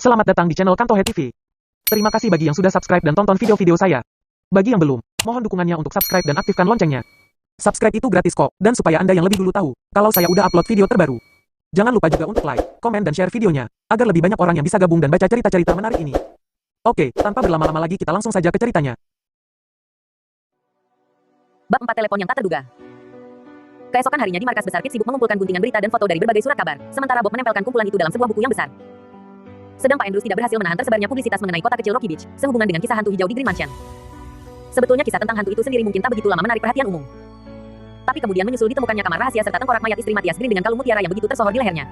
Selamat datang di channel Kantohe TV. Terima kasih bagi yang sudah subscribe dan tonton video-video saya. Bagi yang belum, mohon dukungannya untuk subscribe dan aktifkan loncengnya. Subscribe itu gratis kok, dan supaya Anda yang lebih dulu tahu, kalau saya udah upload video terbaru. Jangan lupa juga untuk like, komen dan share videonya, agar lebih banyak orang yang bisa gabung dan baca cerita-cerita menarik ini. Oke, tanpa berlama-lama lagi kita langsung saja ke ceritanya. Bab 4 Telepon yang tak terduga. Keesokan harinya di markas besar Kit sibuk mengumpulkan guntingan berita dan foto dari berbagai surat kabar, sementara Bob menempelkan kumpulan itu dalam sebuah buku yang besar. Sedang Pak Andrews tidak berhasil menahan tersebarnya publisitas mengenai kota kecil Rocky Beach, sehubungan dengan kisah hantu hijau di Green Mansion. Sebetulnya kisah tentang hantu itu sendiri mungkin tak begitu lama menarik perhatian umum. Tapi kemudian menyusul ditemukannya kamar rahasia serta tengkorak mayat istri Matthias Green dengan kalung mutiara yang begitu tersohor di lehernya.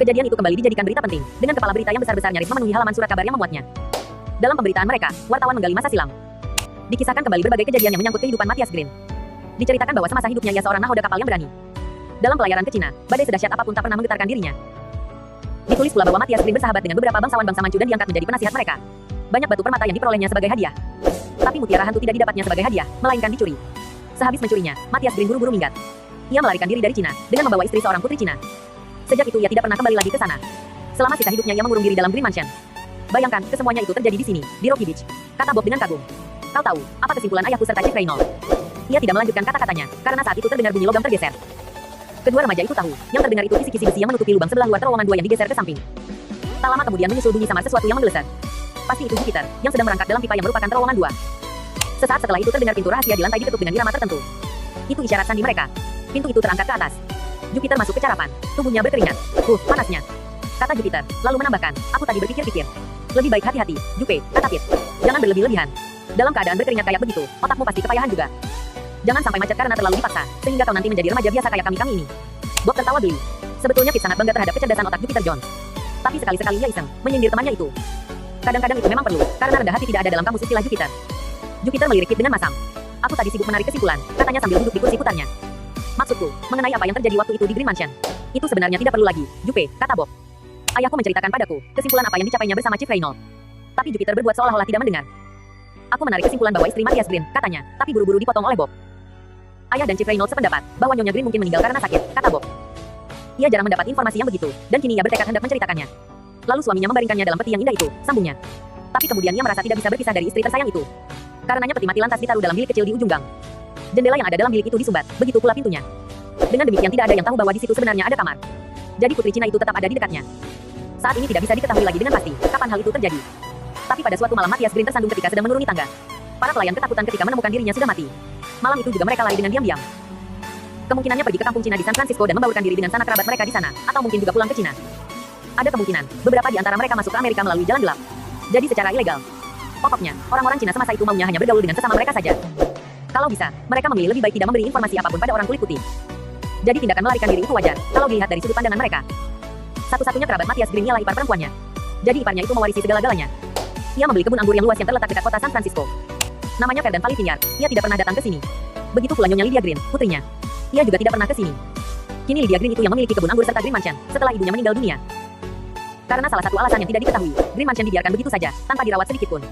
Kejadian itu kembali dijadikan berita penting, dengan kepala berita yang besar-besar nyaris memenuhi halaman surat kabar yang memuatnya. Dalam pemberitaan mereka, wartawan menggali masa silam. Dikisahkan kembali berbagai kejadian yang menyangkut kehidupan Matthias Green. Diceritakan bahwa semasa hidupnya ia seorang nahoda kapal yang berani. Dalam pelayaran ke Cina, badai sedahsyat apapun tak pernah menggetarkan dirinya. Ditulis pula bahwa Matthias Green bersahabat dengan beberapa bangsawan bangsa Manchu dan diangkat menjadi penasihat mereka. Banyak batu permata yang diperolehnya sebagai hadiah. Tapi mutiara hantu tidak didapatnya sebagai hadiah, melainkan dicuri. Sehabis mencurinya, Matthias Green buru-buru minggat. Ia melarikan diri dari Cina, dengan membawa istri seorang putri Cina. Sejak itu ia tidak pernah kembali lagi ke sana. Selama sisa hidupnya ia mengurung diri dalam Green Mansion. Bayangkan, kesemuanya itu terjadi di sini, di Rocky Beach, kata Bob dengan kagum. Kau tahu, apa kesimpulan ayahku serta Chief Reynolds? Ia tidak melanjutkan kata-katanya, karena saat itu terdengar bunyi logam tergeser. Kedua remaja itu tahu, yang terdengar itu kisi-kisi besi yang menutupi lubang sebelah luar terowongan dua yang digeser ke samping. Tak lama kemudian menyusul bunyi samar sesuatu yang menggeleser. Pasti itu Jupiter, yang sedang merangkak dalam pipa yang merupakan terowongan dua. Sesaat setelah itu terdengar pintu rahasia di lantai diketuk dengan irama tertentu. Itu isyarat sandi mereka. Pintu itu terangkat ke atas. Jupiter masuk ke carapan, tubuhnya berkeringat. Panasnya, kata Jupiter, lalu menambahkan, aku tadi berpikir-pikir. Lebih baik hati-hati, Jupe, kata Pit. Jangan berlebih-lebihan. Dalam keadaan berkeringat kayak begitu, otakmu pasti kepayahan juga. Jangan sampai macet karena terlalu dipaksa, sehingga kau nanti menjadi remaja biasa kayak kami ini. Bob tertawa geli. Sebetulnya Pit sangat bangga terhadap kecerdasan otak Jupiter Jones. Tapi sekali-sekali ia iseng, menyindir temannya itu. Kadang-kadang itu memang perlu, karena rendah hati tidak ada dalam kamus istilah Jupiter. Jupiter melirik Pit dengan masam. Aku tadi sibuk menarik kesimpulan, katanya sambil duduk di kursi putarnya. Maksudku, mengenai apa yang terjadi waktu itu di Green Mansion. Itu sebenarnya tidak perlu lagi, Jupe, kata Bob. Ayahku menceritakan padaku, kesimpulan apa yang dicapainya bersama Chief Reynolds. Tapi Jupiter berbuat seolah-olah tidak mendengar. Aku menarik kesimpulan bahwa istri Matthias Green, katanya, tapi buru-buru dipotong oleh Bob. Ayah dan Chief Reynolds sependapat, bahwa Nyonya Green mungkin meninggal karena sakit, kata Bob. Ia jarang mendapat informasi yang begitu, dan kini ia bertekad hendak menceritakannya. Lalu suaminya membaringkannya dalam peti yang indah itu, sambungnya. Tapi kemudian ia merasa tidak bisa berpisah dari istri tersayang itu. Karenanya peti mati lantas ditaruh dalam bilik kecil di ujung gang. Jendela yang ada dalam bilik itu disumbat, begitu pula pintunya. Dengan demikian tidak ada yang tahu bahwa di situ sebenarnya ada kamar. Jadi putri Cina itu tetap ada di dekatnya. Saat ini tidak bisa diketahui lagi dengan pasti kapan hal itu terjadi. Tapi pada suatu malam Matthias Green tersandung ketika sedang menuruni tangga. Para pelayan ketakutan ketika menemukan dirinya sudah mati. Malam itu juga mereka lari dengan diam-diam. Kemungkinannya pergi ke kampung Cina di San Francisco dan membaurkan diri dengan sanak kerabat mereka di sana, atau mungkin juga pulang ke Cina. Ada kemungkinan, beberapa di antara mereka masuk ke Amerika melalui jalan gelap. Jadi secara ilegal. Pokoknya, orang-orang Cina semasa itu maunya hanya bergaul dengan sesama mereka saja. Kalau bisa, mereka memilih lebih baik tidak memberi informasi apapun pada orang kulit putih. Jadi tindakan melarikan diri itu wajar, kalau dilihat dari sudut pandangan mereka. Satu-satunya kerabat Matthias Green ialah ipar perempuannya. Jadi iparnya itu mewarisi segala-galanya. Ia membeli kebun anggur yang luas yang terletak dekat kota San Francisco. Namanya Verdant Valley Vineyard. Ia tidak pernah datang ke sini. Begitu pula Nyonya Lydia Green, putrinya. Ia juga tidak pernah ke sini. Kini Lydia Green itu yang memiliki kebun anggur serta Green Mansion, setelah ibunya meninggal dunia. Karena salah satu alasan yang tidak diketahui, Green Mansion dibiarkan begitu saja, tanpa dirawat sedikit pun.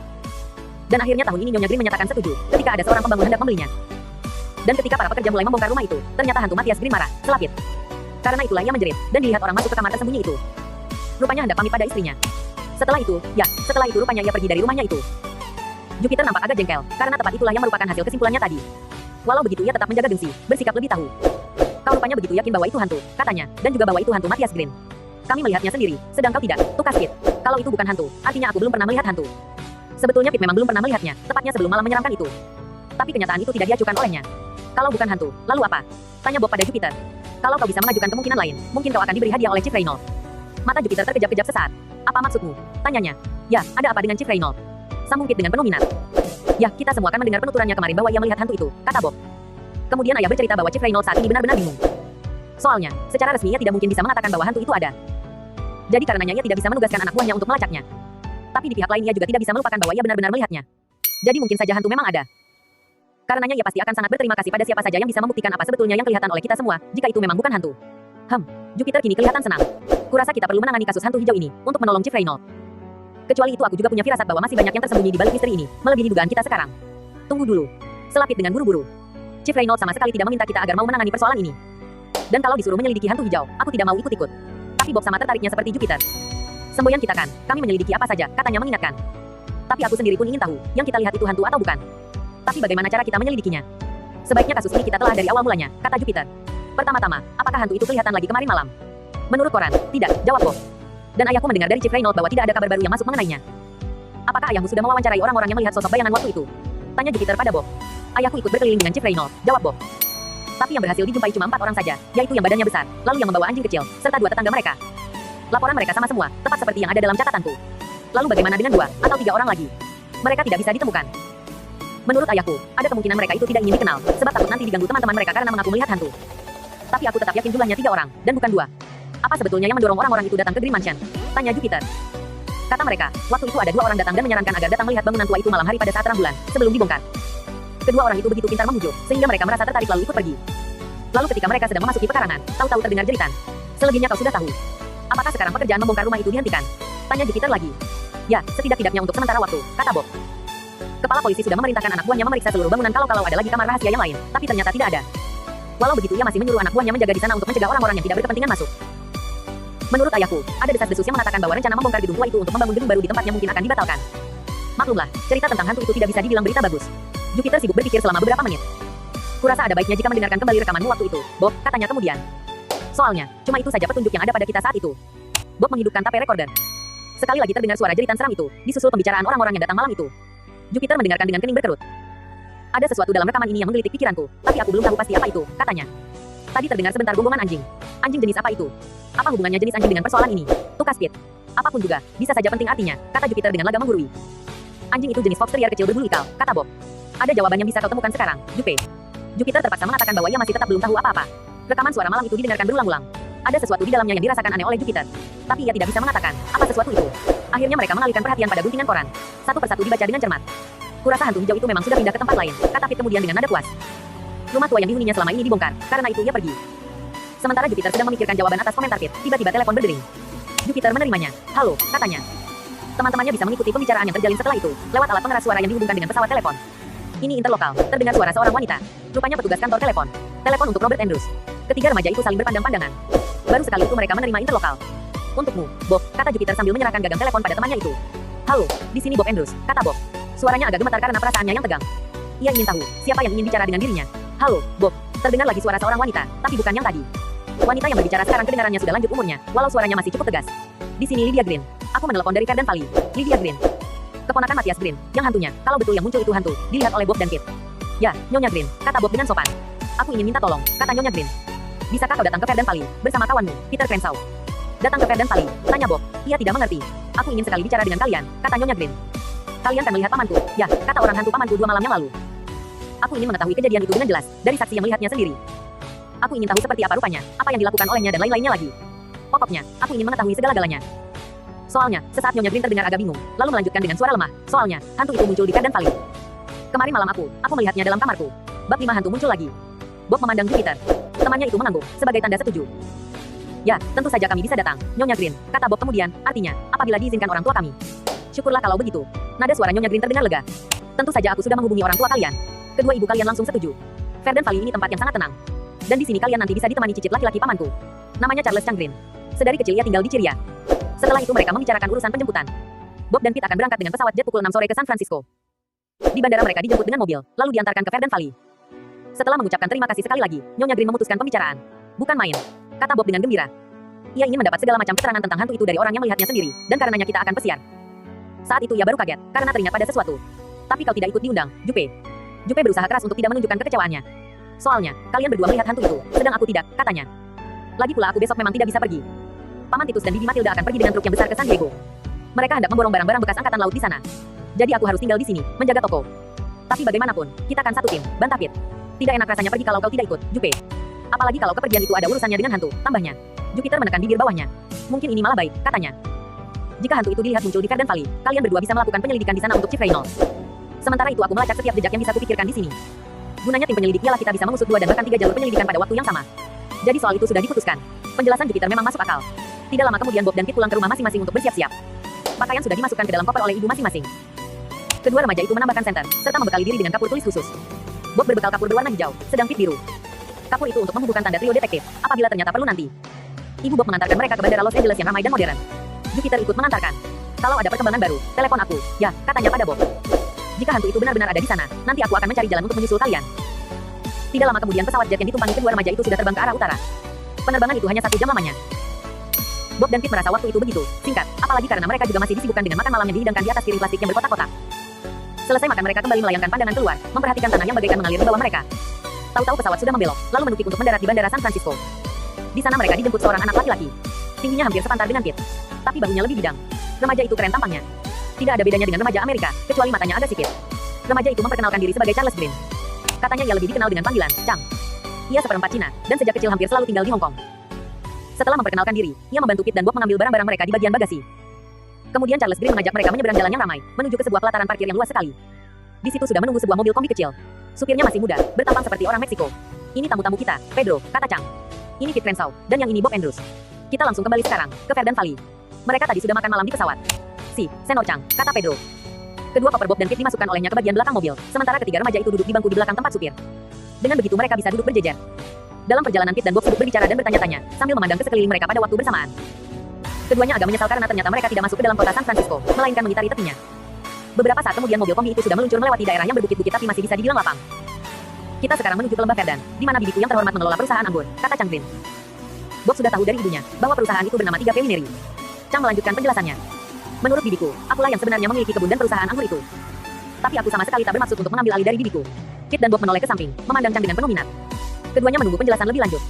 Dan akhirnya tahun ini Nyonya Green menyatakan setuju, ketika ada seorang pembangun hendak membelinya. Dan ketika para pekerja mulai membongkar rumah itu, ternyata hantu Matthias Green marah, selapit. Karena itulah ia menjerit, dan dilihat orang masuk ke kamar tersembunyi itu. Rupanya hendak pamit pada istrinya. Setelah itu rupanya ia pergi dari rumahnya itu. Jupiter nampak agak jengkel, karena tepat itulah yang merupakan hasil kesimpulannya tadi. Walau begitu ia tetap menjaga gengsi, bersikap lebih tahu. Kau rupanya begitu yakin bahwa itu hantu, katanya, dan juga bahwa itu hantu Matthias Green. Kami melihatnya sendiri, sedang kau tidak, tukas Pit. Kalau itu bukan hantu, artinya aku belum pernah melihat hantu. Sebetulnya Pit memang belum pernah melihatnya, tepatnya sebelum malam menyeramkan itu. Tapi kenyataan itu tidak diacukan olehnya. Kalau bukan hantu, lalu apa? Tanya Bob pada Jupiter. Kalau kau bisa mengajukan kemungkinan lain, mungkin kau akan diberi hadiah oleh Chief Reynolds. Mata Jupiter terkejap-kejap sesaat. Apa maksudmu? Tanyanya. Ya, ada apa dengan Chief Reynolds? Sambung Pit dengan penuh minat. Ya, kita semua akan mendengar penuturannya kemarin bahwa ia melihat hantu itu, kata Bob. Kemudian ayah bercerita bahwa Chief Reynolds saat ini benar-benar bingung. Soalnya, secara resmi ia tidak mungkin bisa mengatakan bahwa hantu itu ada. Jadi karenanya ia tidak bisa menugaskan anak buahnya untuk melacaknya. Tapi di pihak lain ia juga tidak bisa melupakan bahwa ia benar-benar melihatnya. Jadi mungkin saja hantu memang ada. Karenanya ia pasti akan sangat berterima kasih pada siapa saja yang bisa membuktikan apa sebetulnya yang kelihatan oleh kita semua, jika itu memang bukan hantu. Jupiter kini kelihatan senang. Kurasa kita perlu menangani kasus hantu hijau ini, untuk menolong Chief Reynolds. Kecuali itu aku juga punya firasat bahwa masih banyak yang tersembunyi di balik misteri ini, melebihi dugaan kita sekarang. Tunggu dulu. Selapit dengan buru-buru. Chief Reynolds sama sekali tidak meminta kita agar mau menangani persoalan ini. Dan kalau disuruh menyelidiki hantu hijau, aku tidak mau ikut-ikut. Tapi Bob sama tertariknya seperti Jupiter. Semboyan kita kan, kami menyelidiki apa saja, katanya mengingatkan. Tapi aku sendiri pun ingin tahu, yang kita lihat itu hantu atau bukan. Tapi bagaimana cara kita menyelidikinya? Sebaiknya kasus ini kita telah dari awal mulanya, kata Jupiter. Pertama-tama, apakah hantu itu kelihatan lagi kemarin malam? Menurut koran, tidak, jawab Bob. Dan ayahku mendengar dari Chief Reynolds bahwa tidak ada kabar baru yang masuk mengenainya. Apakah ayahmu sudah mewawancarai orang-orang yang melihat sosok bayangan waktu itu? Tanya Jupiter pada Bob. Ayahku ikut berkeliling dengan Chief Reynolds, jawab Bob. Tapi yang berhasil dijumpai cuma 4 orang saja, yaitu yang badannya besar, lalu yang membawa anjing kecil, serta 2 tetangga mereka. Laporan mereka sama semua, tepat seperti yang ada dalam catatanku. Lalu bagaimana dengan 2 atau 3 orang lagi? Mereka tidak bisa ditemukan. Menurut ayahku, ada kemungkinan mereka itu tidak ingin dikenal, sebab takut nanti diganggu teman-teman mereka karena mengaku melihat hantu. Tapi aku tetap yakin jumlahnya 3 orang, dan bukan 2. Apa sebetulnya yang mendorong orang-orang itu datang ke Green Mansion? Tanya Jupiter. Kata mereka, waktu itu ada 2 orang datang dan menyarankan agar datang melihat bangunan tua itu malam hari pada saat rembulan, sebelum dibongkar. Kedua orang itu begitu pintar membujuk, sehingga mereka merasa tertarik lalu ikut pergi. Lalu ketika mereka sedang memasuki pekarangan, tahu-tahu terdengar jeritan. Selebihnya kau sudah tahu. Apakah sekarang pekerjaan membongkar rumah itu dihentikan? Tanya Jupiter lagi. Ya, setidak-tidaknya untuk sementara waktu, kata Bob. Kepala polisi sudah memerintahkan anak buahnya memeriksa seluruh bangunan kalau ada lagi kamar rahasia yang lain, tapi ternyata tidak ada. Walau begitu ia masih menyuruh anak buahnya menjaga di sana untuk mencegah orang-orang yang tidak berkepentingan masuk. Menurut ayahku, ada desas-desus yang mengatakan bahwa rencana membongkar gedung tua itu untuk membangun gedung baru di tempatnya mungkin akan dibatalkan. Maklumlah, cerita tentang hantu itu tidak bisa dibilang berita bagus. Jupiter sibuk berpikir selama beberapa menit. Kurasa ada baiknya jika mendengarkan kembali rekamanmu waktu itu, Bob, katanya kemudian. Soalnya, cuma itu saja petunjuk yang ada pada kita saat itu. Bob menghidupkan tape recorder. Sekali lagi terdengar suara jeritan seram itu, disusul pembicaraan orang-orang yang datang malam itu. Jupiter mendengarkan dengan kening berkerut. Ada sesuatu dalam rekaman ini yang menggelitik pikiranku, tapi aku belum tahu pasti apa itu, katanya. Tadi terdengar sebentar gonggongan anjing. Anjing jenis apa itu? Apa hubungannya jenis anjing dengan persoalan ini? Tukas Pit. Apapun juga, bisa saja penting artinya, kata Jupiter dengan lagam menggurui. Anjing itu jenis fox terrier kecil berbulu ikal, kata Bob. Ada jawabannya bisa kau temukan sekarang, Jupe. Jupiter terpaksa mengatakan bahwa ia masih tetap belum tahu apa-apa. Rekaman suara malam itu didengarkan berulang-ulang. Ada sesuatu di dalamnya yang dirasakan aneh oleh Jupiter. Tapi ia tidak bisa mengatakan, apa sesuatu itu. Akhirnya mereka mengalihkan perhatian pada guntingan koran. Satu persatu dibaca dengan cermat. Kurasa hantu hijau itu memang sudah pindah ke tempat lain, kata Pit kemudian dengan nada puas. Rumah tua yang dihuninya selama ini dibongkar, karena itu ia pergi. Sementara Jupiter sedang memikirkan jawaban atas komentar Pit, tiba-tiba telepon berdering. Jupiter menerimanya. Halo, katanya. Teman-temannya bisa mengikuti pembicaraan yang terjalin setelah itu, lewat alat pengeras suara yang dihubungkan dengan pesawat telepon. Ini interlokal, terdengar suara seorang wanita. Rupanya petugas kantor telepon. Telepon untuk Robert Andrews. Ketiga remaja itu saling berpandang-pandangan. Baru sekali itu mereka menerima interlokal. Untukmu, Bob, kata Jupiter sambil menyerahkan gagang telepon pada temannya itu. Halo, di sini Bob Andrews, kata Bob. Suaranya agak gemetar karena perasaannya yang tegang. Ia ingin tahu, siapa yang ingin bicara dengan dirinya. Halo, Bob, terdengar lagi suara seorang wanita, tapi bukan yang tadi. Wanita yang berbicara sekarang kedengarannya sudah lanjut umurnya, walau suaranya masih cukup tegas. Di sini Lydia Green. Aku menelepon dari Cardan Valley. Lydia Green. Keponakan Matthias Green, yang hantunya, kalau betul yang muncul itu hantu, dilihat oleh Bob dan Pit. Ya, Nyonya Green, kata Bob dengan sopan. Aku ingin minta tolong, kata Nyonya Green. Bisakah kau datang ke Cardan Valley, bersama kawanmu, Peter Crenshaw? Datang ke Cardan Valley, tanya Bob. Ia tidak mengerti. Aku ingin sekali bicara dengan kalian, kata Nyonya Green. Kalian kan melihat pamanku, ya, kata orang hantu pamanku 2 malam yang lalu. Aku ingin mengetahui kejadian itu dengan jelas, dari saksi yang melihatnya sendiri. Aku ingin tahu seperti apa rupanya, apa yang dilakukan olehnya dan lain-lainnya lagi. Pokoknya, aku ingin mengetahui segala-galanya. Soalnya, sesaat Nyonya Green terdengar agak bingung, lalu melanjutkan dengan suara lemah. Soalnya, hantu itu muncul di Cardan Valley. Kemarin malam aku melihatnya dalam kamarku. Bab 5 hantu muncul lagi. Bob memandang Jupiter. Temannya itu mengangguk, sebagai tanda setuju. Ya, tentu saja kami bisa datang, Nyonya Green, kata Bob kemudian, artinya, apabila diizinkan orang tua kami. Syukurlah kalau begitu. Nada suara Nyonya Green terdengar lega. Tentu saja aku sudah menghubungi orang tua kalian. Kedua ibu kalian langsung setuju. Cardan Valley ini tempat yang sangat tenang. Dan di sini kalian nanti bisa ditemani cicit laki-laki pamanku. Namanya Charles Chang Green. Sedari kecil ia tinggal di Ciria. Setelah itu mereka membicarakan urusan penjemputan. Bob dan Pete akan berangkat dengan pesawat jet pukul 6 sore ke San Francisco. Di bandara mereka dijemput dengan mobil, lalu diantarkan ke Cardan Valley. Setelah mengucapkan terima kasih sekali lagi, Nyonya Green memutuskan pembicaraan. Bukan main, kata Bob dengan gembira. Ia ingin mendapat segala macam keterangan tentang hantu itu dari orang yang melihatnya sendiri, dan karenanya kita akan pesiar. Saat itu ia baru kaget, karena teringat pada sesuatu. Tapi kau tidak ikut diundang, Jupe. Jupe berusaha keras untuk tidak menunjukkan kekecewaannya. Soalnya, kalian berdua melihat hantu itu, sedang aku tidak, katanya. Lagi pula aku besok memang tidak bisa pergi. Paman Titus dan Bibi Matilda akan pergi dengan truk yang besar ke San Diego. Mereka hendak memborong barang-barang bekas angkatan laut di sana. Jadi aku harus tinggal di sini, menjaga toko. Tapi bagaimanapun, kita kan satu tim, bantah Pete. Tidak enak rasanya pergi kalau kau tidak ikut, Jupe. Apalagi kalau kepergian itu ada urusannya dengan hantu, tambahnya. Jupiter menekan bibir bawahnya. Mungkin ini malah baik, katanya. Jika hantu itu dilihat muncul di Cardan Valley, kalian berdua bisa melakukan penyelidikan di sana untuk Chief Reynolds. Sementara itu aku melacak setiap jejak yang bisa kupikirkan di sini. Gunanya tim penyelidik ialah kita bisa mengusut 2 dan bahkan 3 jalur penyelidikan pada waktu yang sama. Jadi soal itu sudah diputuskan. Penjelasan Jupiter memang masuk akal. Tidak lama kemudian Bob dan Pete pulang ke rumah masing-masing untuk bersiap-siap. Pakaian sudah dimasukkan ke dalam koper oleh ibu masing-masing. Kedua remaja itu menambahkan senter, serta membekali diri dengan kapur tulis khusus. Bob berbekal kapur berwarna hijau, sedang Pete biru. Kapur itu untuk membubuhkan tanda trio detektif, apabila ternyata perlu nanti. Ibu Bob mengantarkan mereka ke bandara Los Angeles yang ramai dan modern. Jupiter ikut mengantarkan. Kalau ada perkembangan baru, telepon aku, ya, katanya pada Bob. Jika hantu itu benar-benar ada di sana, nanti aku akan mencari jalan untuk menyusul kalian. Tidak lama kemudian pesawat jet yang ditumpangi kedua remaja itu sudah terbang ke arah utara. Penerbangan itu hanya 1 jam lamanya. Bob dan Pete merasa waktu itu begitu singkat, apalagi karena mereka juga masih disibukkan dengan makan malam yang dihidangkan di atas piring plastik yang berkotak-kotak. Selesai makan mereka kembali melayangkan pandangan keluar, memperhatikan tanah yang bagaikan mengalir di bawah mereka. Tahu-tahu pesawat sudah membelok, lalu menukik untuk mendarat di Bandara San Francisco. Di sana mereka dijemput seorang anak laki-laki. Tingginya hampir sepantar dengan Pete, tapi bahunya lebih bidang. Remaja itu keren tampangnya. Tidak ada bedanya dengan remaja Amerika, kecuali matanya agak sipit. Remaja itu memperkenalkan diri sebagai Charles Green. Katanya ia lebih dikenal dengan panggilan Chang. Ia seperempat Cina, dan sejak kecil hampir selalu tinggal di Hong Kong. Setelah memperkenalkan diri, ia membantu Pete dan Bob mengambil barang-barang mereka di bagian bagasi. Kemudian Charles Green mengajak mereka menyeberang jalan yang ramai, menuju ke sebuah pelataran parkir yang luas sekali. Di situ sudah menunggu sebuah mobil kombi kecil. Supirnya masih muda, bertampang seperti orang Meksiko. Ini tamu-tamu kita, Pedro, kata Chang. Ini Pete Crenshaw, dan yang ini Bob Andrews. Kita langsung kembali sekarang, ke Verdun Valley. Mereka tadi sudah makan malam di pesawat. Si, Senor Chang, kata Pedro. Kedua koper Bob dan Pete dimasukkan olehnya ke bagian belakang mobil, sementara ketiga remaja itu duduk di bangku di belakang tempat supir. Dengan begitu mereka bisa duduk berjejer. Dalam perjalanan Pete dan Bob sibuk berbicara dan bertanya-tanya, sambil memandang ke sekeliling mereka pada waktu bersamaan. Keduanya agak menyesal karena ternyata mereka tidak masuk ke dalam kota San Francisco, melainkan mengitari tepinya. Beberapa saat kemudian mobil kombi itu sudah meluncur melewati daerah yang berbukit-bukit tapi masih bisa dibilang lapang. Kita sekarang menuju ke lembah Verdun, di mana bibiku yang terhormat mengelola perusahaan anggur, kata Chang Green. Bob sudah tahu dari ibunya bahwa perusahaan itu bernama 3 Winery. Chang melanjutkan penjelasannya. Menurut bibiku, akulah yang sebenarnya memiliki kebun dan perusahaan anggur itu. Tapi aku sama sekali tak bermaksud untuk mengambil alih dari bibiku. Pete dan Bob menoleh ke samping, memandang Chang dengan penuh minat. Keduanya menunggu penjelasan lebih lanjut.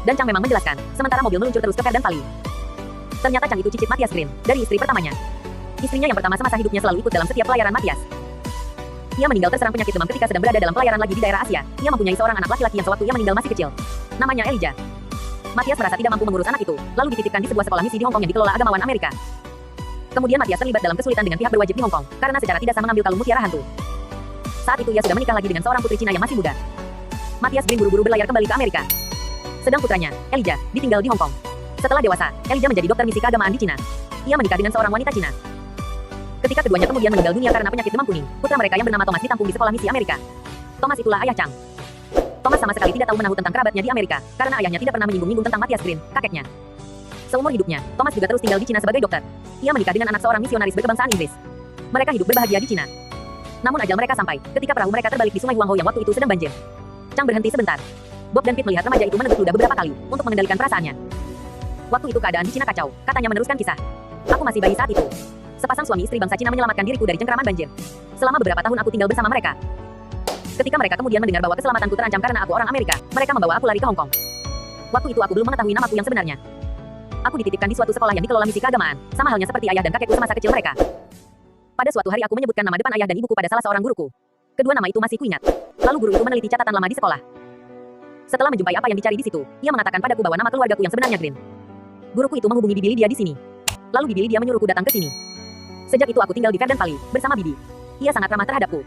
Dan Chang memang menjelaskan, sementara mobil meluncur terus ke Verdun Valley. Ternyata Chang itu cicit Matthias Green, dari istri pertamanya. Istrinya yang pertama semasa hidupnya selalu ikut dalam setiap pelayaran Matthias. Ia meninggal terserang penyakit demam ketika sedang berada dalam pelayaran lagi di daerah Asia. Ia mempunyai seorang anak laki-laki yang sewaktu ia meninggal masih kecil. Namanya Elijah. Matthias merasa tidak mampu mengurus anak itu, lalu dititipkan di sebuah sekolah misi di Hong Kong yang dikelola agamawan Amerika. Kemudian Matthias terlibat dalam kesulitan dengan pihak berwajib di Hong Kong, karena secara tidak sah mengambil kalung mutiara hantu. Saat itu ia sudah menikah lagi dengan seorang putri Cina yang masih muda. Matthias Green buru-buru berlayar kembali ke Amerika. Sedang putranya, Elijah, ditinggal di Hong Kong. Setelah dewasa, Elijah menjadi dokter misi keagamaan di Cina. Ia menikah dengan seorang wanita Cina. Ketika keduanya kemudian meninggal dunia karena penyakit demam kuning, putra mereka yang bernama Thomas ditampung di sekolah misi Amerika. Thomas itulah ayah Chang. Thomas sama sekali tidak tahu menahu tentang kerabatnya di Amerika, karena ayahnya tidak pernah menyinggung-nyinggung tentang Matthias Green, kakeknya. Seumur hidupnya, Thomas juga terus tinggal di Cina sebagai dokter. Ia menikah dengan anak seorang misionaris berkebangsaan Inggris. Mereka hidup berbahagia di Cina. Namun ajal mereka sampai, ketika perahu mereka terbalik di Sungai Huangho yang waktu itu sedang banjir. Chang berhenti sebentar. Bob dan Pete melihat remaja itu meneguk ludah beberapa kali, untuk mengendalikan perasaannya. Waktu itu keadaan di Cina kacau, katanya meneruskan kisah. Aku masih bayi saat itu. Sepasang suami istri bangsa Cina menyelamatkan diriku dari cengkraman banjir. Selama beberapa tahun aku tinggal bersama mereka. Ketika mereka kemudian mendengar bahwa keselamatanku terancam karena aku orang Amerika, mereka membawa aku lari ke Hong Kong. Waktu itu aku belum mengetahui namaku yang sebenarnya. Aku dititipkan di suatu sekolah yang dikelola misi keagamaan, sama halnya seperti ayah dan kakekku semasa kecil mereka. Pada suatu hari aku menyebutkan nama depan ayah dan ibuku pada salah seorang guruku. Kedua nama itu masih kuingat. Lalu guru itu meneliti catatan lama di sekolah. Setelah menjumpai apa yang dicari di situ, ia mengatakan padaku bahwa nama keluargaku yang sebenarnya Green. Guruku itu menghubungi Bibi Lydia di sini. Lalu Bibi Lydia menyuruhku datang ke sini. Sejak itu aku tinggal di Verdun Valley bersama Bibi. Ia sangat ramah terhadapku.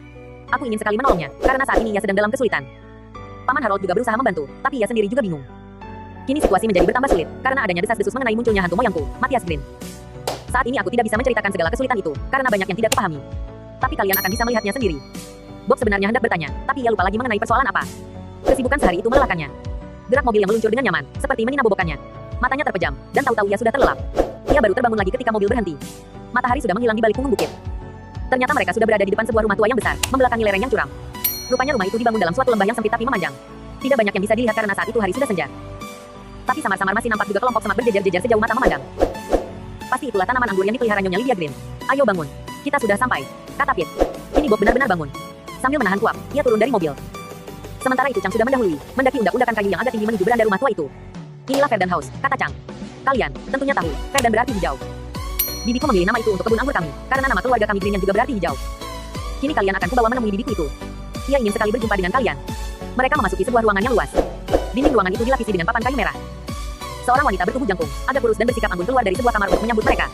Aku ingin sekali menolongnya, karena saat ini ia sedang dalam kesulitan. Paman Harold juga berusaha membantu, tapi ia sendiri juga bingung. Kini situasi menjadi bertambah sulit, karena adanya desas-desus mengenai munculnya hantu moyangku, Matthias Green. Saat ini aku tidak bisa menceritakan segala kesulitan itu, karena banyak yang tidak kupahami. Tapi kalian akan bisa melihatnya sendiri. Bob sebenarnya hendak bertanya, tapi ia lupa lagi mengenai persoalan apa. Kesibukan sehari itu melelahkannya. Gerak mobil yang meluncur dengan nyaman, seperti menina bobokannya. Matanya terpejam, dan tahu-tahu ia sudah terlelap. Ia baru terbangun lagi ketika mobil berhenti. Matahari sudah menghilang di balik punggung bukit. Ternyata mereka sudah berada di depan sebuah rumah tua yang besar, membelakangi lereng yang curam. Rupanya rumah itu dibangun dalam suatu lembah yang sempit tapi memanjang. Tidak banyak yang bisa dilihat karena saat itu hari sudah senja. Tapi samar-samar masih nampak juga kelompok semak berjejer-jejer sejauh mata memandang. Pasti itulah tanaman anggur yang dipelihara Nyonya Lydia Green. Ayo bangun. Kita sudah sampai, kata Pete. Kini Bob benar-benar bangun. Sambil menahan kuap, ia turun dari mobil. Sementara itu Chang sudah mendahului, mendaki undak-undakan kayu yang agak tinggi menuju beranda rumah tua itu. Inilah Verdun House, kata Chang. Kalian, tentunya tahu, Verdun berarti hijau. Bibiku memilih nama itu untuk kebun anggur kami, karena nama keluarga kami Green yang juga berarti hijau. Kini kalian akan kubawa menemui bibiku itu. Ia ingin sekali berjumpa dengan kalian. Mereka memasuki sebuah ruangan yang luas. Dinding ruangan itu dilapisi dengan papan kayu merah. Seorang wanita bertubuh jangkung, agak kurus dan bersikap anggun keluar dari sebuah kamar untuk menyambut mereka.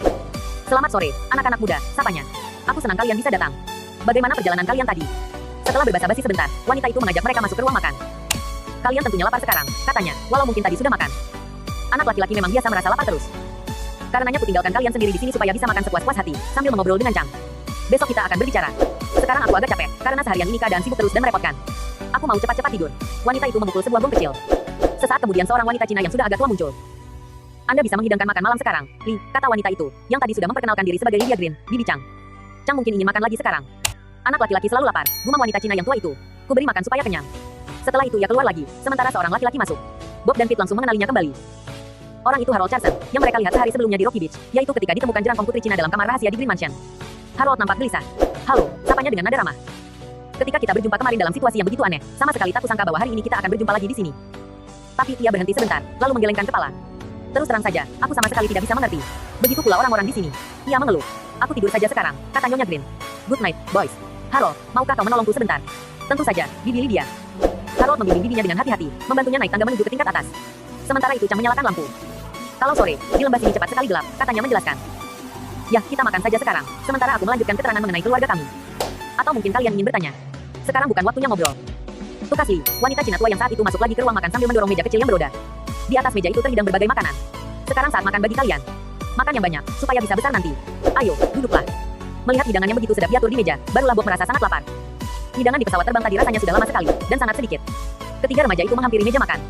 Selamat sore, anak-anak muda, sapanya. Aku senang kalian bisa datang. Bagaimana perjalanan kalian tadi? Setelah berbasa-basi sebentar, wanita itu mengajak mereka masuk ke ruang makan. Kalian tentunya lapar sekarang, katanya, walau mungkin tadi sudah makan. Anak laki-laki memang biasa merasa lapar terus. Karenanya kutinggalkan kalian sendiri di sini supaya bisa makan sepuas-puas hati, sambil mengobrol dengan Chang. Besok kita akan berbicara. Sekarang aku agak capek, karena seharian ini keadaan sibuk terus dan merepotkan. Aku mau cepat-cepat tidur. Wanita itu memukul sebuah gong kecil. Sesaat kemudian seorang wanita Cina yang sudah agak tua muncul. Anda bisa menghidangkan makan malam sekarang, Li, kata wanita itu, yang tadi sudah memperkenalkan diri sebagai Lydia Green, Bibi Chang. Chang mungkin ingin makan lagi sekarang. Anak laki-laki selalu lapar, gumam wanita Cina yang tua itu. Kuberi makan supaya kenyang. Setelah itu ia keluar lagi, sementara seorang laki-laki masuk. Bob dan Pete langsung mengenalinya kembali. Orang itu Harold Carson, yang mereka lihat sehari sebelumnya di Rocky Beach, yaitu ketika ditemukan jerangkong putri Cina dalam kamar rahasia di Green Mansion. Harold nampak gelisah. Halo, sapanya dengan nada ramah. Ketika kita berjumpa kemarin dalam situasi yang begitu aneh, sama sekali tak kusangka bahwa hari ini kita akan berjumpa lagi di sini. Tapi ia berhenti sebentar, lalu menggelengkan kepala. Terus terang saja, aku sama sekali tidak bisa mengerti. Begitu pula orang-orang di sini. Ia mengeluh. Aku tidur saja sekarang, kata Nyonya Green. Good night, boys. Harold, maukah kau menolongku sebentar? Tentu saja, Bibi Lydia. Harold membimbing bibinya dengan hati-hati, membantunya naik tangga menuju ke tingkat atas. Sementara itu Chang menyalakan lampu. Kalau sore, di lembah sini cepat sekali gelap, katanya menjelaskan. Ya, kita makan saja sekarang, sementara aku melanjutkan keterangan mengenai keluarga kami. Atau mungkin kalian ingin bertanya. Sekarang bukan waktunya ngobrol. Tukas Li, wanita Cina tua yang saat itu masuk lagi ke ruang makan sambil mendorong meja kecil yang beroda. Di atas meja itu terhidang berbagai makanan. Sekarang saat makan bagi kalian. Makan yang banyak, supaya bisa besar nanti. Ayo, duduklah. Melihat hidangan yang begitu sedap diatur di meja, barulah Bob merasa sangat lapar. Hidangan di pesawat terbang tadi rasanya sudah lama sekali, dan sangat sedikit. Ketiga remaja itu menghampiri meja makan.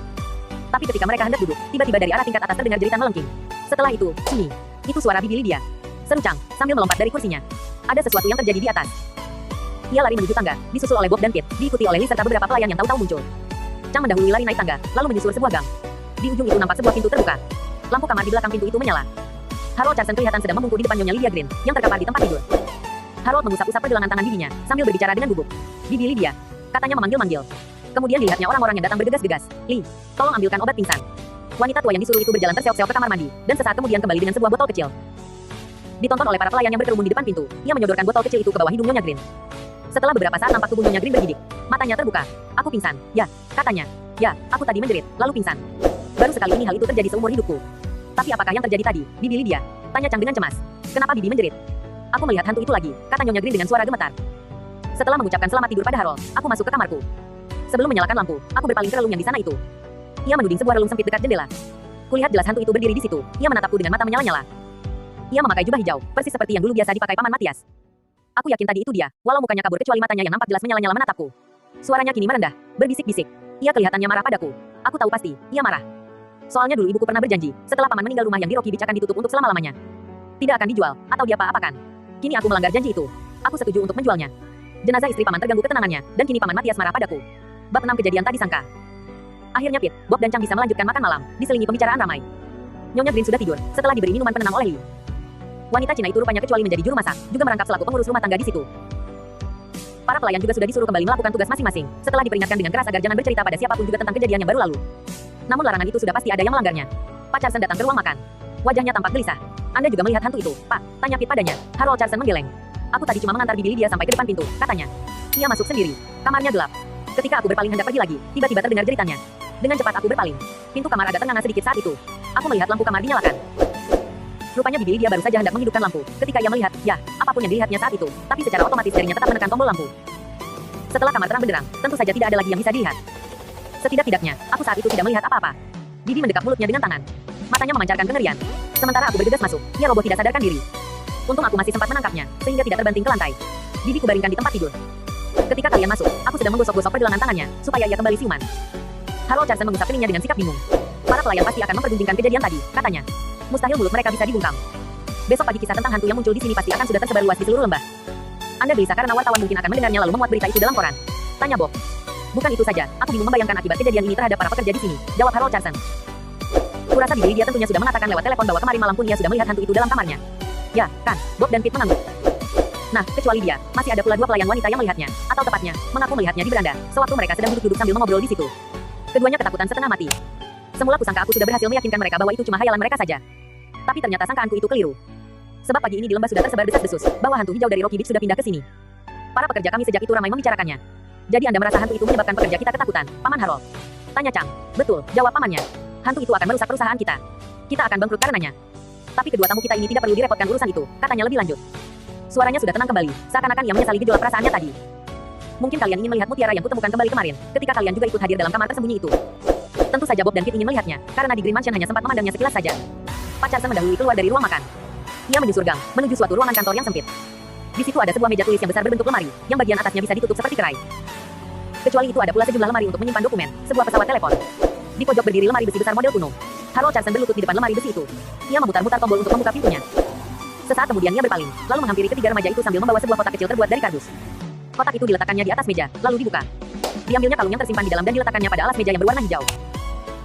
Tapi ketika mereka hendak duduk, tiba-tiba dari arah tingkat atas terdengar jeritan melengking. Setelah itu, sini. Itu suara Bibi Lydia. Seru Chang, sambil melompat dari kursinya. Ada sesuatu yang terjadi di atas. Ia lari menuju tangga, disusul oleh Bob dan Pete, diikuti oleh Lee serta beberapa pelayan yang tahu-tahu muncul. Chang mendahului lari naik tangga, lalu menyusur sebuah gang. Di ujung itu nampak sebuah pintu terbuka. Lampu kamar di belakang pintu itu menyala. Harold Carson kelihatan sedang membungkuk di depan Nyonya Lydia Green, yang terkapar di tempat tidur. Harold mengusap-usap pergelangan tangan bibinya, sambil berbicara dengan gugup. Bibi Lydia, katanya memanggil-manggil. Kemudian dilihatnya orang-orang yang datang bergegas-gegas. Lee, tolong ambilkan obat pingsan. Wanita tua yang disuruh itu berjalan terseok-seok ke kamar mandi, dan sesaat kemudian kembali dengan sebuah botol kecil. Ditonton oleh para pelayan yang berkerumun di depan pintu, ia menyodorkan botol kecil itu ke bawah hidung Nyonya Green. Setelah beberapa saat nampak tubuh Nyonya Green bergidik. Matanya terbuka. Aku pingsan. Ya, katanya. Ya, aku tadi menjerit, lalu pingsan. Baru sekali ini hal itu terjadi seumur hidupku. Tapi apakah yang terjadi tadi, Bibi Lydia? Tanya Chang dengan cemas. Kenapa Bibi menjerit? Aku melihat hantu itu lagi, kata Nyonya Green dengan suara gemetar. Setelah mengucapkan selamat tidur pada Harold, aku masuk ke kamarku. Sebelum menyalakan lampu, aku berpaling ke relung yang di sana itu. Ia menuding sebuah relung sempit dekat jendela. Kulihat jelas hantu itu berdiri di situ. Ia menatapku dengan mata menyala-nyala. Ia memakai jubah hijau, persis seperti yang dulu biasa dipakai Paman Matias. Aku yakin tadi itu dia, walau mukanya kabur kecuali matanya yang nampak jelas menyala-nyala menatapku. Suaranya kini merendah, berbisik-bisik. Ia kelihatannya marah padaku. Aku tahu pasti, ia marah. Soalnya dulu ibuku pernah berjanji, setelah paman meninggal rumah yang di Rocky Beach akan ditutup untuk selama-lamanya. Tidak akan dijual, atau diapa-apakan. Kini aku melanggar janji itu. Aku setuju untuk menjualnya. Jenazah istri paman terganggu ketenangannya, dan kini paman Matias marah padaku. Bab 6 kejadian tak disangka. Akhirnya Pete, Bob dan Chang bisa melanjutkan makan malam, diselingi pembicaraan ramai. Nyonya Green sudah tidur, setelah diberi minuman penenang oleh Lee. Wanita Cina itu rupanya kecuali menjadi juru masak, juga merangkap selaku pengurus rumah tangga di situ. Para pelayan juga sudah disuruh kembali melakukan tugas masing-masing, setelah diperingatkan dengan keras agar jangan bercerita pada siapapun juga tentang kejadian yang baru lalu. Namun larangan itu sudah pasti ada yang melanggarnya. Pak Carson datang ke ruang makan. Wajahnya tampak gelisah. Anda juga melihat hantu itu, Pak? Tanya Pete padanya. Harold Carson menggeleng. Aku tadi cuma mengantar Bibi Lydia sampai ke depan pintu, katanya. Ia masuk sendiri. Kamarnya gelap. Ketika aku berpaling hendak pergi lagi, tiba-tiba terdengar jeritannya. Dengan cepat aku berpaling. Pintu kamar agak ternganga sedikit saat itu. Aku melihat lampu kamar dinyalakan. Rupanya Bibi Lydia baru saja hendak menghidupkan lampu. Ketika ia melihat, ya, apapun yang dilihatnya saat itu, tapi secara otomatis jarinya tetap menekan tombol lampu. Setelah kamar terang benderang, tentu saja tidak ada lagi yang bisa dilihat. Setidak-tidaknya, aku saat itu tidak melihat apa-apa. Bibi mendekap mulutnya dengan tangan. Matanya memancarkan kengerian. Sementara aku bergegas masuk, ia roboh tidak sadarkan diri. Untung aku masih sempat menangkapnya, sehingga tidak terbanting ke lantai. Bibi kubaringkan di tempat tidur. Ketika kalian masuk, aku sedang menggosok-gosok pergelangan tangannya, supaya ia kembali siuman. Harold Carson mengusap keningnya dengan sikap bingung. Para pelayan pasti akan mempergunjingkan kejadian tadi, katanya. Mustahil mulut mereka bisa dibungkam. Besok pagi kisah tentang hantu yang muncul di sini pasti akan sudah tersebar luas di seluruh lembah. Anda gelisah karena wartawan mungkin akan mendengarnya lalu memuat berita itu dalam koran. Tanya Bob. Bukan itu saja, aku bingung membayangkan akibat kejadian ini terhadap para pekerja di sini, jawab Harold Carson. Kurasa Bibi Lydia tentunya sudah mengatakan lewat telepon bahwa kemarin malam pun ia sudah melihat hantu itu dalam kamarnya. Ya, kan? Bob dan Pete mengangguk. Nah, kecuali dia, masih ada pula dua pelayan wanita yang melihatnya, atau tepatnya, mengaku melihatnya di beranda, sewaktu mereka sedang duduk-duduk sambil mengobrol di situ. Keduanya ketakutan setengah mati. Semula kusangka aku sudah berhasil meyakinkan mereka bahwa itu cuma hayalan mereka saja. Tapi ternyata sangkaanku itu keliru. Sebab pagi ini di lembah sudah tersebar desas-desus bahwa hantu hijau dari Rocky Beach sudah pindah ke sini. Para pekerja kami sejak itu ramai membicarakannya. Jadi Anda merasa hantu itu menyebabkan pekerja kita ketakutan, Paman Harold? Tanya Chang. Betul, jawab pamannya. Hantu itu akan merusak perusahaan kita. Kita akan bangkrut karenanya. Tapi kedua tamu kita ini tidak perlu direpotkan urusan itu, katanya lebih lanjut. Suaranya sudah tenang kembali, seakan-akan ia menyesali gejolak perasaannya tadi. Mungkin kalian ingin melihat mutiara yang kutemukan kembali kemarin, ketika kalian juga ikut hadir dalam kamar tersembunyi itu. Tentu saja Bob dan Pete ingin melihatnya, karena di Green Mansion hanya sempat memandangnya sekilas saja. Pak Carson mendahului keluar dari ruang makan. Ia menyusur gang, menuju suatu ruangan kantor yang sempit. Di situ ada sebuah meja tulis yang besar berbentuk lemari, yang bagian atasnya bisa ditutup seperti kerai. Kecuali itu ada pula sejumlah lemari untuk menyimpan dokumen, sebuah pesawat telepon. Di pojok berdiri lemari besi besar model kuno. Harold Carson berlutut di depan lemari besi itu. Ia memutar-mutar tombol untuk membuka pintunya. Sesaat kemudian ia berpaling, lalu menghampiri ketiga remaja itu sambil membawa sebuah kotak kecil terbuat dari kardus. Kotak itu diletakkannya di atas meja, lalu dibuka. Diambilnya kalung yang tersimpan di dalam dan diletakkannya pada alas meja yang berwarna hijau.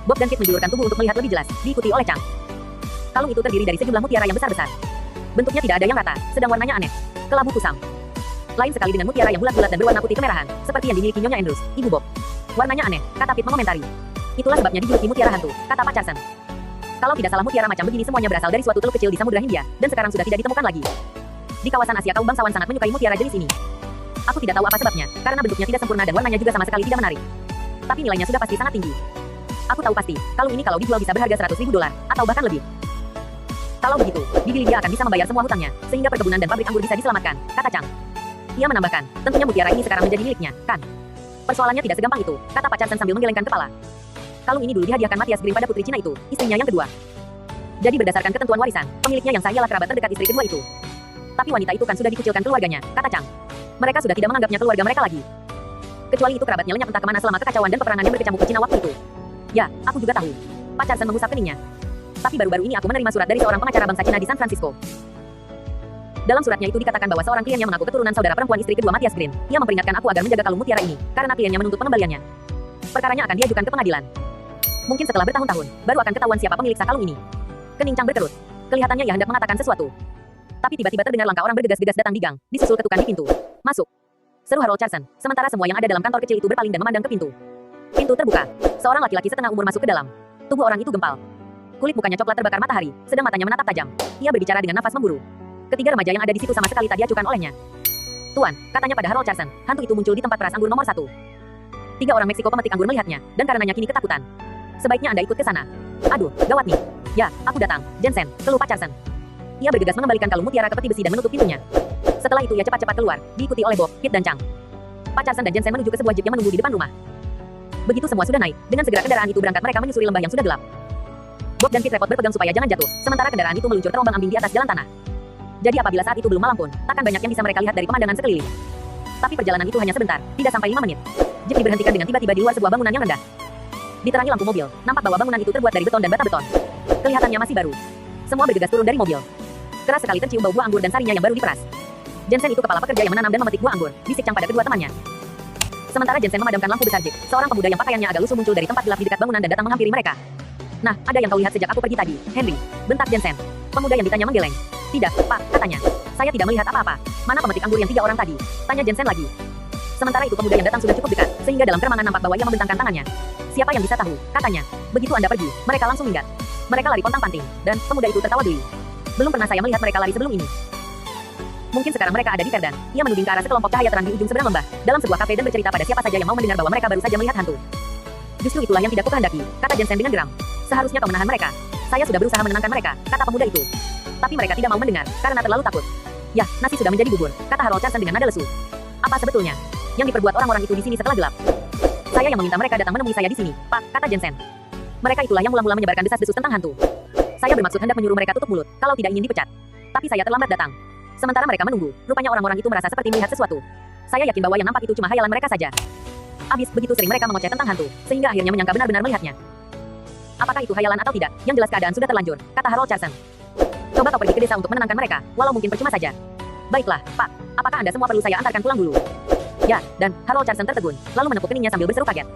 Bob dan Kit menjulurkan tubuh untuk melihat lebih jelas, diikuti oleh Chang. Kalung itu terdiri dari sejumlah mutiara yang besar-besar. Bentuknya tidak ada yang rata, sedang warnanya aneh. Kelabu kusam. Lain sekali dengan mutiara yang bulat-bulat dan berwarna putih kemerahan, seperti yang dimiliki Nyonya Andrews, Ibu Bob. Warnanya aneh, kata Pete mengomentari. Itulah sebabnya dijuluki mutiara hantu, kata Pak Carson. Kalau tidak salah mutiara macam begini semuanya berasal dari suatu teluk kecil di Samudra Hindia, dan sekarang sudah tidak ditemukan lagi. Di kawasan Asia kaum bangsawan sangat menyukai mutiara jenis ini. Aku tidak tahu apa sebabnya, karena bentuknya tidak sempurna dan warnanya juga sama sekali tidak menarik. Tapi nilainya sudah pasti sangat tinggi. Aku tahu pasti, kalung ini kalau dijual bisa berharga $100.000, atau bahkan lebih. Kalau begitu, Bibi Lydia akan bisa membayar semua hutangnya, sehingga perkebunan dan pabrik anggur bisa diselamatkan, kata Chang. Ia menambahkan, tentunya mutiara ini sekarang menjadi miliknya, kan? Persoalannya tidak segampang itu, kata Pak Carson sambil menggelengkan kepala. Kalung ini dulu dihadiahkan Matthias Green pada putri Cina itu, istrinya yang kedua. Jadi berdasarkan ketentuan warisan, pemiliknya yang sah ialah kerabat terdekat istri kedua itu. Tapi wanita itu kan sudah dikucilkan keluarganya, kata Chang. Mereka sudah tidak menganggapnya keluarga mereka lagi. Kecuali itu kerabatnya lenyap entah kemana selama kekacauan dan peperangan yang berkecamuk di Cina waktu itu. Ya, aku juga tahu. Pak Carson mengusap keningnya. Tapi baru-baru ini aku menerima surat dari seorang pengacara bangsa Cina di San Francisco. Dalam suratnya itu dikatakan bahwa seorang kliennya mengaku keturunan saudara perempuan istri kedua Matthias Green. Ia memperingatkan aku agar menjaga kalung mutiara ini, karena kliennya menuntut pengembaliannya. Perkaranya akan diajukan ke pengadilan. Mungkin setelah bertahun-tahun, baru akan ketahuan siapa pemilik sah kalung ini. Kening Chang berkerut. Kelihatannya ia hendak mengatakan sesuatu. Tapi tiba-tiba terdengar langkah orang bergegas-gegas datang di gang, disusul ketukan di pintu. Masuk. Seru Harold Carson, sementara semua yang ada dalam kantor kecil itu berpaling dan memandang ke pintu. Pintu terbuka. Seorang laki-laki setengah umur masuk ke dalam. Tubuh orang itu gempal. Kulit mukanya coklat terbakar matahari, sedang matanya menatap tajam. Ia berbicara dengan nafas memburu. Ketiga remaja yang ada di situ sama sekali tak diacuhkan olehnya. Tuan, katanya pada Harold Carson, hantu itu muncul di tempat peras anggur nomor 1. 3 orang Meksiko pemetik anggur melihatnya, dan karenanya kini ketakutan. Sebaiknya Anda ikut ke sana. Aduh, gawat nih. Ya, aku datang. Jensen, keluh Pak Carson. Ia bergegas mengembalikan kalung mutiara ke peti besi dan menutup pintunya. Setelah itu ia cepat-cepat keluar, diikuti oleh Bob, Pete dan Chang. Pak Carson dan Jensen menuju ke sebuah jeep yang menunggu di depan rumah. Begitu semua sudah naik, dengan segera kendaraan itu berangkat mereka menyusuri lembah yang sudah gelap. Bob dan Pete repot berpegang supaya jangan jatuh, sementara kendaraan itu meluncur terombang-ambing di atas jalan tanah. Jadi apabila saat itu belum malam pun, takkan banyak yang bisa mereka lihat dari pemandangan sekeliling. Tapi perjalanan itu hanya sebentar, tidak sampai 5 menit. Jeep diberhentikan dengan tiba-tiba di luar sebuah bangunan yang rendah. Diterangi lampu mobil, nampak bahwa bangunan itu terbuat dari beton dan bata beton. Kelihatannya masih baru. Semua bergegas turun dari mobil. Keras sekali tercium bau buah anggur dan sarinya yang baru diperas. Jensen itu kepala pekerja yang menanam dan memetik buah anggur, bisik Chang pada kedua temannya. Sementara Jensen memadamkan lampu besar jeep, seorang pemuda yang pakaiannya agak lusuh muncul dari tempat gelap di dekat bangunan dan datang menghampiri mereka. Nah, ada yang kau lihat sejak aku pergi tadi, Henry? Bentak Jensen. Pemuda yang ditanya menggeleng. Tidak, Pak, katanya. Saya tidak melihat apa-apa. Mana pemetik anggur yang 3 orang tadi? Tanya Jensen lagi. Sementara itu pemuda yang datang sudah cukup dekat, sehingga dalam keremangan nampak bahwa ia membentangkan tangannya. Siapa yang bisa tahu? Katanya. Begitu Anda pergi, mereka langsung minggat. Mereka lari pontang-panting, dan pemuda itu tertawa geli. Belum pernah saya melihat mereka lari sebelum ini. Mungkin sekarang mereka ada di Verdan. Ia menuding ke arah sekelompok cahaya terang di ujung seberang lembah, dalam sebuah kafe dan bercerita pada siapa saja yang mau mendengar bahwa mereka baru saja melihat hantu. Justru itulah yang tidak kukehendaki, kata Jensen dengan geram. Seharusnya kau menahan mereka. Saya sudah berusaha menenangkan mereka, kata pemuda itu. Tapi mereka tidak mau mendengar, karena terlalu takut. Yah, nasi sudah menjadi bubur, kata Harold Carson dengan nada lesu. Apa sebetulnya yang diperbuat orang-orang itu di sini setelah gelap? Saya yang meminta mereka datang menemui saya di sini, Pak, kata Jensen. Mereka itulah yang mula-mula menyebarkan desas-desus tentang hantu. Saya bermaksud hendak menyuruh mereka tutup mulut, kalau tidak ingin dipecat. Tapi saya terlambat datang. Sementara mereka menunggu, rupanya orang-orang itu merasa seperti melihat sesuatu. Saya yakin bahwa yang nampak itu cuma hayalan mereka saja. Habis begitu sering mereka mengoceh tentang hantu, sehingga akhirnya menyangka benar-benar melihatnya. Apakah itu hayalan atau tidak? Yang jelas keadaan sudah terlanjur, kata Harold Carson. Coba kau pergi ke desa untuk menenangkan mereka, walau mungkin percuma saja. Baiklah, Pak. Apakah Anda semua perlu saya antarkan pulang dulu? Ya, dan Harold Carson tertegun, lalu menepuk keningnya sambil berseru kaget.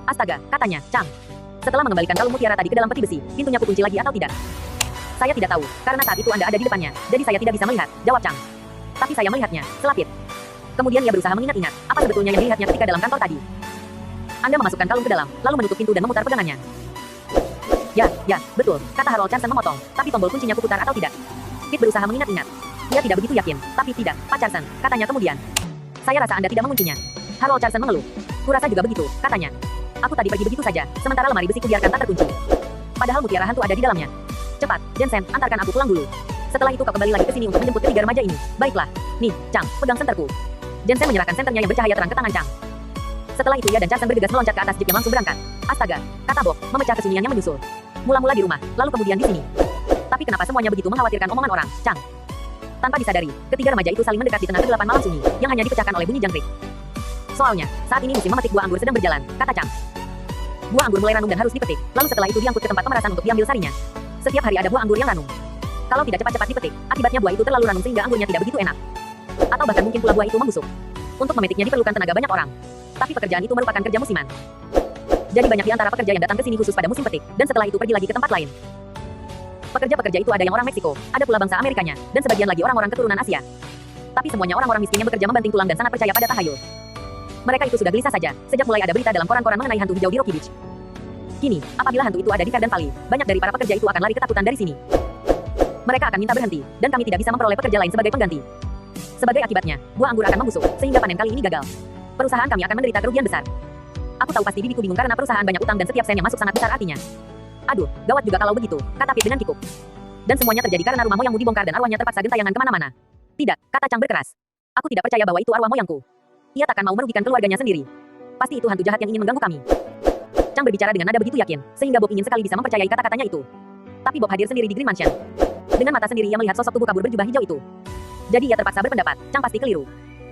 Astaga, katanya, Chang. Setelah mengembalikan kalung mutiara tadi ke dalam peti besi, pintunya kukunci lagi atau tidak? Saya tidak tahu, karena saat itu Anda ada di depannya, jadi saya tidak bisa melihat, jawab Chang. Tapi saya melihatnya, selapit. Kemudian ia berusaha mengingat-ingat, apa sebetulnya yang dilihatnya ketika dalam kantor tadi. Anda memasukkan kalung ke dalam, lalu menutup pintu dan memutar pegangannya. Ya, betul, kata Harold Carson memotong, tapi tombol kuncinya kuputar atau tidak. Pete berusaha mengingat-ingat. Dia tidak begitu yakin, tapi tidak, Pak Carson, katanya kemudian. Saya rasa Anda tidak menguncinya. Harold Carson mengeluh. Kurasa juga begitu, katanya. Aku tadi pergi begitu saja, sementara lemari besi kubiarkan tak terkunci. Padahal mutiara hantu ada di dalamnya. Cepat, Jensen, antarkan aku pulang dulu. Setelah itu kau kembali lagi ke sini untuk menjemput ketiga remaja ini. Baiklah. Nih, Chang, pegang senterku. Jensen menyerahkan senternya yang bercahaya terang ke tangan Chang. Setelah itu ia dan Carson bergegas meloncat ke atas jeep yang langsung berangkat. Astaga, kata Bob, memecah kesunyiannya menyusul. Mula-mula di rumah, lalu kemudian di sini. Tapi kenapa semuanya begitu mengkhawatirkan omongan orang, Chang? Tanpa disadari, ketiga remaja itu saling mendekat di tengah kegelapan malam sunyi, yang hanya dipecahkan oleh bunyi jangkrik. Soalnya, saat ini musim memetik buah anggur sedang berjalan, kata Chang. Buah anggur mulai ranum dan harus dipetik, lalu setelah itu diangkut ke tempat pemerasan untuk diambil sarinya. Setiap hari ada buah anggur yang ranum. Kalau tidak cepat-cepat dipetik, akibatnya buah itu terlalu ranum sehingga anggurnya tidak begitu enak. Atau bahkan mungkin pula buah itu membusuk. Untuk memetiknya diperlukan tenaga banyak orang. Tapi pekerjaan itu merupakan kerja musiman. Jadi banyak di antara pekerja yang datang ke sini khusus pada musim petik, dan setelah itu pergi lagi ke tempat lain. Pekerja-pekerja itu ada yang orang Meksiko, ada pula bangsa Amerikanya, dan sebagian lagi orang-orang keturunan Asia. Tapi semuanya orang-orang miskin yang bekerja membanting tulang dan sangat percaya pada tahayul. Mereka itu sudah gelisah saja, sejak mulai ada berita dalam koran-koran mengenai hantu hijau di Rocky Beach. Kini, apabila hantu itu ada di Fair dan Valley, banyak dari para pekerja itu akan lari ketakutan dari sini. Mereka akan minta berhenti, dan kami tidak bisa memperoleh pekerja lain sebagai pengganti. Sebagai akibatnya, buah anggur akan membusuk, sehingga panen kali ini gagal. Perusahaan kami akan menderita kerugian besar. Aku tahu pasti bibiku bingung karena perusahaan banyak utang dan setiap sen yang masuk sangat besar artinya. Aduh, gawat juga kalau begitu, kata Pit dengan kikuk. Dan semuanya terjadi karena rumah moyangmu dibongkar dan arwahnya terpaksa gentayangan kemana-mana. Tidak, kata Chang berkeras. Aku tidak percaya bahwa itu arwah moyangku. Ia takkan mau merugikan keluarganya sendiri. Pasti itu hantu jahat yang ingin mengganggu kami. Chang berbicara dengan nada begitu yakin, sehingga Bob ingin sekali bisa mempercayai kata-katanya itu. Tapi Bob hadir sendiri di Green Mansion. Dengan mata sendiri ia melihat sosok tubuh kabur berjubah hijau itu. Jadi ia terpaksa berpendapat, Chang pasti keliru.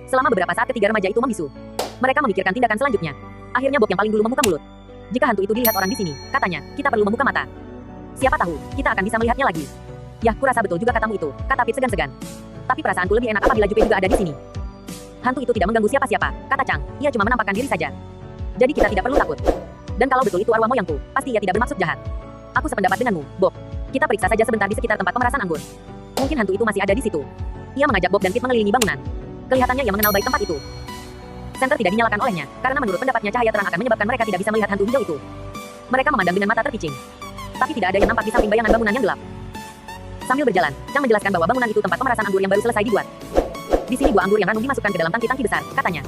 Selama beberapa saat ketiga remaja itu membisu. Mereka memikirkan tindakan selanjutnya. Akhirnya Bob yang paling dulu membuka mulut. Jika hantu itu dilihat orang di sini, katanya, kita perlu membuka mata. Siapa tahu, kita akan bisa melihatnya lagi. Yah, kurasa betul juga katamu itu, kata Pit segan-segan. Tapi perasaanku lebih enak apabila Jupe juga ada di sini. Hantu itu tidak mengganggu siapa-siapa, kata Chang. Ia cuma menampakkan diri saja. Jadi kita tidak perlu takut. Dan kalau betul itu arwah moyangku, pasti ia tidak bermaksud jahat. Aku sependapat denganmu, Bob. Kita periksa saja sebentar di sekitar tempat pemerasan anggur. Mungkin hantu itu masih ada di situ. Ia mengajak Bob dan Pit mengelilingi bangunan. Kelihatannya ia mengenal baik tempat itu. Senter tidak dinyalakan olehnya, karena menurut pendapatnya cahaya terang akan menyebabkan mereka tidak bisa melihat hantu hijau itu. Mereka memandang dengan mata terpicing. Tapi tidak ada yang nampak di samping bayangan bangunan yang gelap. Sambil berjalan, Chang menjelaskan bahwa bangunan itu tempat pemerasan anggur yang baru selesai dibuat. Di sini buah anggur yang ranum dimasukkan ke dalam tangki-tangki besar, katanya.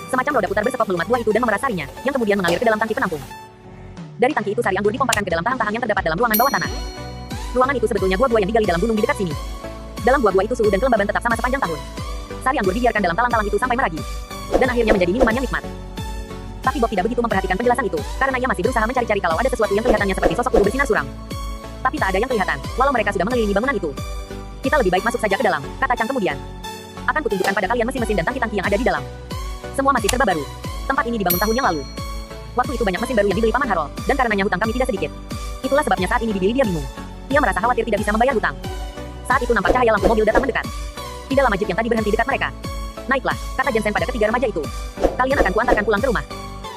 Semacam roda putar bersekop melumat buah itu dan memeras sarinya, yang kemudian mengalir ke dalam tangki penampung. Dari tangki itu sari anggur dipompakan ke dalam tahang-tahang yang terdapat dalam ruangan bawah tanah. Ruangan itu sebetulnya gua-gua yang digali dalam gunung di dekat sini. Dalam gua-gua itu suhu dan kelembaban tetap sama sepanjang tahun. Sari anggur dibiarkan dalam talang-talang itu sampai meragi. Dan akhirnya menjadi minuman yang nikmat. Tapi Bob tidak begitu memperhatikan penjelasan itu, karena ia masih berusaha mencari-cari kalau ada sesuatu yang kelihatannya seperti sosok tubuh bersinar suram. Tapi tak ada yang kelihatan, walau mereka sudah mengelilingi bangunan itu. Kita lebih baik masuk saja ke dalam, kata Chang kemudian. Akan kutunjukkan pada kalian mesin-mesin dan tangki-tangki yang ada di dalam. Semua masih serba baru. Tempat ini dibangun tahun yang lalu. Waktu itu banyak mesin baru yang dibeli Paman Harold, dan karenanya hutang kami tidak sedikit. Itulah sebabnya saat ini Bibi Lydia bingung. Ia merasa khawatir tidak bisa membayar hutang. Saat itu nampak cahaya lampu mobil datang mendekat. Tidak lama jeep yang tadi berhenti dekat mereka. Naiklah, kata Jensen pada ketiga remaja itu. Kalian akan kuantarkan pulang ke rumah.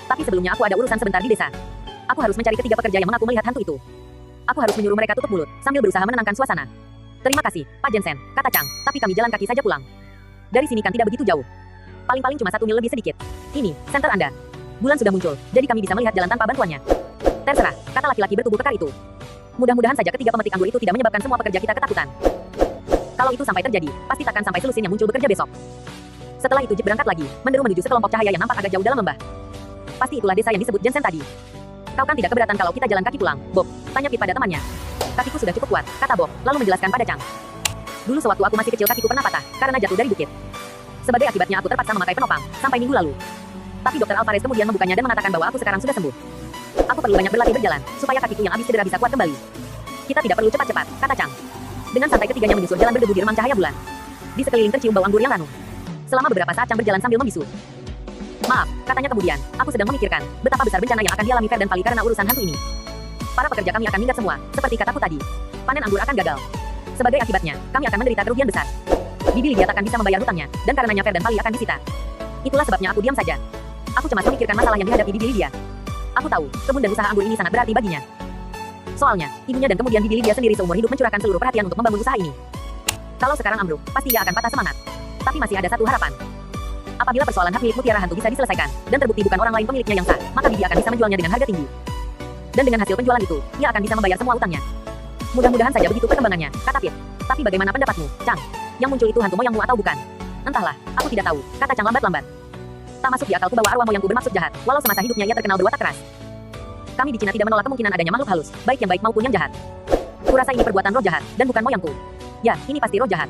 Tapi sebelumnya aku ada urusan sebentar di desa. Aku harus mencari ketiga pekerja yang mengaku melihat hantu itu. Aku harus menyuruh mereka tutup mulut, sambil berusaha menenangkan suasana. Terima kasih, Pak Jensen, kata Chang, tapi kami jalan kaki saja pulang. Dari sini kan tidak begitu jauh. Paling-paling cuma 1 mil lebih sedikit. Ini, senter Anda. Bulan sudah muncul, jadi kami bisa melihat jalan tanpa bantuannya. Terserah, kata laki-laki bertubuh kekar itu. Mudah-mudahan saja ketiga pemetik anggur itu tidak menyebabkan semua pekerja kita ketakutan. Kalau itu sampai terjadi, pasti takkan sampai selusin yang muncul bekerja besok. Setelah itu Jeep berangkat lagi, menderu menuju sekelompok cahaya yang nampak agak jauh dalam lembah. Pasti itulah desa yang disebut Jensen tadi. Kau kan tidak keberatan kalau kita jalan kaki pulang, Bob? Tanya Pit pada temannya. Kakiku sudah cukup kuat, kata Bob, lalu menjelaskan pada Chang. Dulu sewaktu aku masih kecil kakiku pernah patah, karena jatuh dari bukit. Sebagai akibatnya aku terpaksa memakai penopang, sampai minggu lalu. Tapi Dr. Alvarez kemudian membukanya dan mengatakan bahwa aku sekarang sudah sembuh. Aku perlu banyak berlatih berjalan, supaya kakiku yang habis cedera bisa kuat kembali. Kita tidak perlu cepat-cepat, kata Chang. Dengan santai ketiganya menyusur jalan berdebu di remang cahaya bulan. Di sekeliling tercium bau anggur yang ranum. Selama beberapa saat Chang berjalan sambil membisu. Maaf, katanya kemudian, aku sedang memikirkan betapa besar bencana yang akan dialami Fair dan Valley karena urusan hantu ini. Para pekerja kami akan minggat semua, seperti kataku tadi. Panen anggur akan gagal. Sebagai akibatnya, kami akan menderita kerugian besar. Bibi Lydia takkan bisa membayar hutangnya, dan karenanya Fair dan Valley akan disita. Itulah sebabnya aku diam saja. Aku cemas memikirkan masalah yang dihadapi Bibi Lydia. Aku tahu, kebun dan usaha anggur ini sangat berarti baginya. Soalnya, ibunya dan kemudian Bibi Lydia sendiri seumur hidup mencurahkan seluruh perhatian untuk membangun usaha ini. Kalau sekarang ambruk, pasti ia akan patah semangat. Tapi masih ada satu harapan. Apabila persoalan hak milik Mutiara Hantu bisa diselesaikan, dan terbukti bukan orang lain pemiliknya yang sah, maka Bibi akan bisa menjualnya dengan harga tinggi. Dan dengan hasil penjualan itu, ia akan bisa membayar semua utangnya. Mudah-mudahan saja begitu perkembangannya, kata Pit. Tapi bagaimana pendapatmu, Chang? Yang muncul itu hantu moyangmu atau bukan? Entahlah, aku tidak tahu, kata Chang lambat-lambat. Tak masuk di akalku bahwa arwah moyangku bermaksud jahat, walau semasa hidupnya ia terkenal berwatak keras. Kami di Cina tidak menolak kemungkinan adanya makhluk halus, baik yang baik maupun yang jahat. Kurasa ini perbuatan roh jahat, dan bukan moyangku. Ya, ini pasti roh jahat.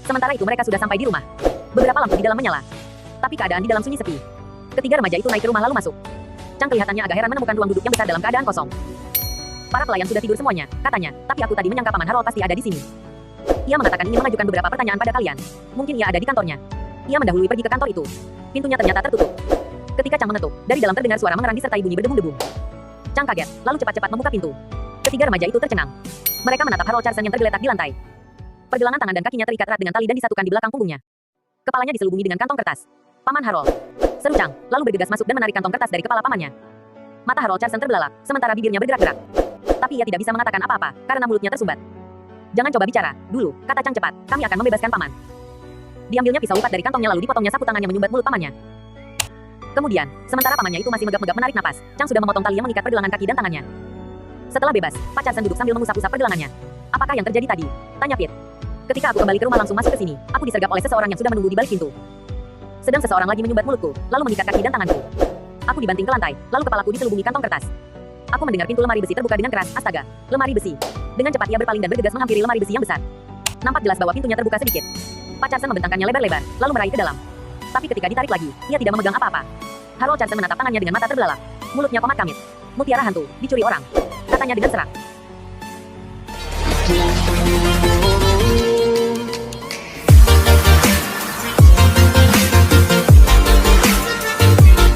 Sementara itu mereka sudah sampai di rumah. Beberapa lampu di dalam menyala. Tapi keadaan di dalam sunyi sepi. Ketiga remaja itu naik ke rumah lalu masuk. Chang kelihatannya agak heran menemukan ruang duduk yang besar dalam keadaan kosong. Para pelayan sudah tidur semuanya, katanya, tapi aku tadi menyangka Paman Harold pasti ada di sini. Ia mengatakan ingin mengajukan beberapa pertanyaan pada kalian. Mungkin ia ada di kantornya. Ia mendahului pergi ke kantor itu. Pintunya ternyata tertutup. Ketika Chang mengetuk, dari dalam terdengar suara mengerang disertai bunyi berdebung-debung. Chang kaget, lalu cepat-cepat membuka pintu. Ketiga remaja itu tercengang. Mereka menatap Harold Carson yang tergeletak di lantai. Pergelangan tangan dan kakinya terikat erat dengan tali dan disatukan di belakang punggungnya. Kepalanya diselubungi dengan kantong kertas. Paman Harold. Seru Chang, lalu bergegas masuk dan menarik kantong kertas dari kepala pamannya. Mata Harold Carson terbelalak, sementara bibirnya bergerak-gerak. Tapi ia tidak bisa mengatakan apa-apa, karena mulutnya tersumbat. Jangan coba bicara, dulu, kata Chang cepat, kami akan membebaskan paman. Diambilnya pisau lipat dari kantongnya lalu dipotongnya sapu tangannya menyumbat mulut pamannya. Kemudian, sementara pamannya itu masih megap-megap menarik napas, Chang sudah memotong tali yang mengikat pergelangan kaki dan tangannya. Setelah bebas, Pak Carson duduk sambil mengusap-usap pergelangannya. Apakah yang terjadi tadi? Tanya Pete. Ketika aku kembali ke rumah langsung masuk ke sini, aku disergap oleh seseorang yang sudah menunggu di balik pintu. Sedang seseorang lagi menyumbat mulutku, lalu mengikat kaki dan tanganku. Aku dibanting ke lantai, lalu kepalaku diselubungi kantong kertas. Aku mendengar pintu lemari besi terbuka dengan keras. Astaga, lemari besi. Dengan cepat ia berpaling dan bergegas menghampiri lemari besi yang besar. Nampak jelas bahwa pintunya terbuka sedikit. Pak Carson membentangkannya lebar-lebar, lalu meraih ke dalam. Tapi ketika ditarik lagi, ia tidak memegang apa-apa. Harold Carson menatap tangannya dengan mata terbelalak. Mulutnya komat kamit. Mutiara hantu, dicuri orang. Katanya dengan serak.